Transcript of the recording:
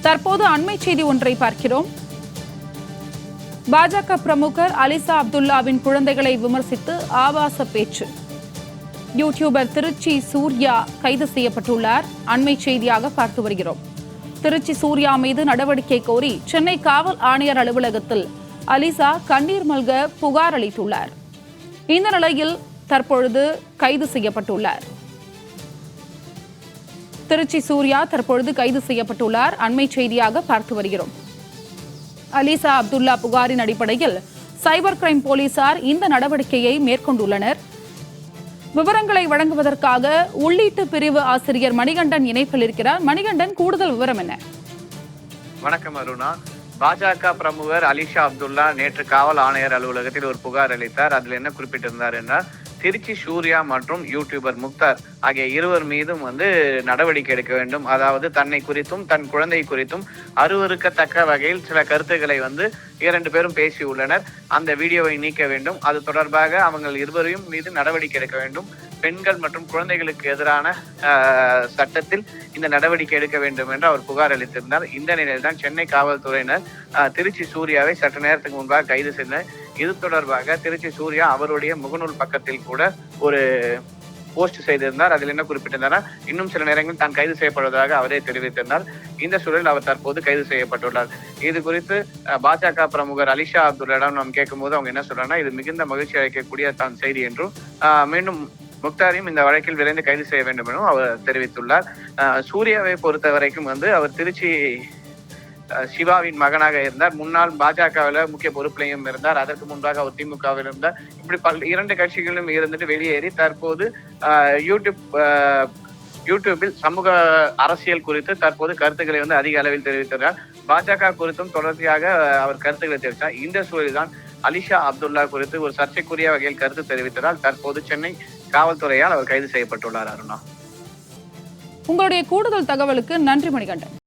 தற்போது அண்மை செய்தி ஒன்றை பார்க்கிறோம். பாஜக பிரமுகர் அலிசா அப்துல்லாவின் குழந்தைகளை விமர்சித்து ஆபாச பேச்சு. யூடியூபர் திருச்சி சூர்யா கைது செய்யப்பட்டுள்ளார். அண்மை செய்தியாக பார்த்து வருகிறோம். திருச்சி சூர்யா மீது நடவடிக்கை கோரி சென்னை காவல் ஆணையர் அலுவலகத்தில் அலிசா கண்ணீர் மல்க புகார் அளித்துள்ளார். இந்த நிலையில் தற்பொழுது கைது செய்யப்பட்டுள்ளார். திருச்சி சூர்யா தற்பொழுது கைது செய்யப்பட்டுள்ளார். அண்மை செய்தியாக பார்த்து வருகிறோம். அலிசா அப்துல்லா புகாரின் அடிப்படையில் சைபர் கிரைம் போலீசார் இந்த நடவடிக்கையை மேற்கொண்டுள்ளனர். விவரங்களை வழங்குவதற்காக உள்ளீட்டு பிரிவு ஆசிரியர் மணிகண்டன் இணைப்பில் இருக்கிறார். மணிகண்டன், கூடுதல் விவரம் என்ன? வணக்கம் அருணா. பாஜக பிரமுகர் அலிஷா அப்துல்லா நேற்று காவல் ஆணையர் அலுவலகத்தில் ஒரு புகார் அளித்தார். அதில் என்ன குறிப்பிட்டிருந்தார் என்றால், திருச்சி சூர்யா மற்றும் யூடியூபர் முக்தார் ஆகிய இருவர் மீதும் நடவடிக்கை எடுக்க வேண்டும். அதாவது தன்னை குறித்தும் தன் குழந்தை குறித்தும் அருவருக்கத்தக்க வகையில் சில கருத்துக்களை இரண்டு பேரும் பேசியுள்ளனர். அந்த வீடியோவை நீக்க வேண்டும். அது தொடர்பாக அவங்க இருவரையும் மீது நடவடிக்கை எடுக்க வேண்டும். பெண்கள் மற்றும் குழந்தைகளுக்கு எதிரான சட்டத்தில் இந்த நடவடிக்கை எடுக்க வேண்டும் என்று அவர் புகார் அளித்திருந்தார். இந்த நிலையில் தான் சென்னை காவல்துறையினர் திருச்சி சூர்யாவை சற்று நேரத்துக்கு முன்பாக கைது செய்தனர். இது தொடர்பாக திருச்சி சூர்யா அவருடைய முகநூல் பக்கத்தில் கூட ஒரு போஸ்ட் செய்திருந்தார். அதில் என்ன குறிப்பிட்டிருந்தார், இன்னும் சில நேரங்களில் தான் கைது செய்யப்படுவதாக அவரே தெரிவித்திருந்தார். இந்த சூழலில் அவர் தற்போது கைது செய்யப்பட்டுள்ளார். இது குறித்து பாஜக பிரமுகர் அலிஷா அப்துல்லாவிடம் நாம் கேட்கும்போது அவங்க என்ன சொல்றாங்கன்னா, இது மிகுந்த மகிழ்ச்சி அளிக்கக்கூடிய தான் செய்தி என்றும் மீண்டும் முக்தாரையும் இந்த வழக்கில் விரைந்து கைது செய்ய வேண்டும் எனவும் அவர் தெரிவித்துள்ளார். சூர்யாவை பொறுத்த வரைக்கும் அவர் திருச்சி சிவாவின் மகனாக இருந்தார். முன்னாள் பாஜகவில் முக்கிய பொறுப்பிலையும் இருந்தார். அதற்கு முன்பாக அவர் திமுகவில் இருந்தார். இப்படி இரண்டு கட்சிகளிலும் இருந்துட்டு வெளியேறி தற்போது யூடியூபில் சமூக அரசியல் குறித்து தற்போது கருத்துக்களை அதிக அளவில் தெரிவித்தார். பாஜக குறித்தும் தொடர்ச்சியாக அவர் கருத்துக்களை தெரிவித்தார். இந்த சூழலில் தான் அலிஷா அப்துல்லா குறித்து ஒரு சர்ச்சைக்குரிய வகையில் கருத்து தெரிவித்ததால் தற்போது சென்னை காவல்துறையால் அவர் கைது செய்யப்பட்டுள்ளார். அருணா, உங்களுடைய கூடுதல் தகவலுக்கு நன்றி மணிகண்டன்.